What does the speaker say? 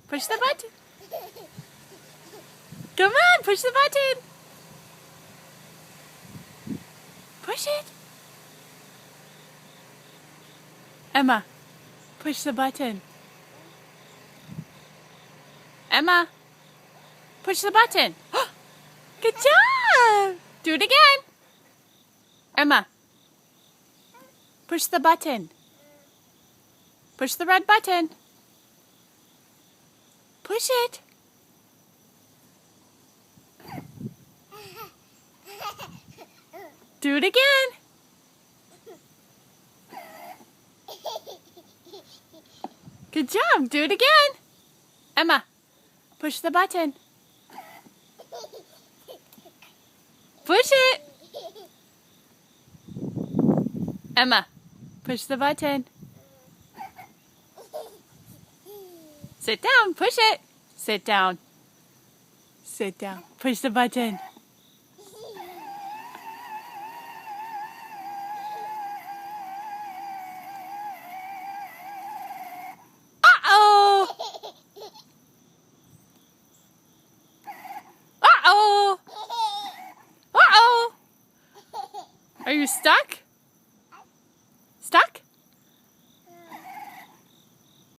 Push the button. Come on, push the button. Push it. Emma, push the button. Emma, push the button. Good job. Do it again. Emma, push the button. Push the red button. Push it. Do it again. Good job. Do it again. Emma, push the button. Push it. Emma, push the button. Sit down. Push it. Sit down. Sit down. Push the button. Uh-oh. Uh-oh. Uh-oh. Are you stuck? Stuck?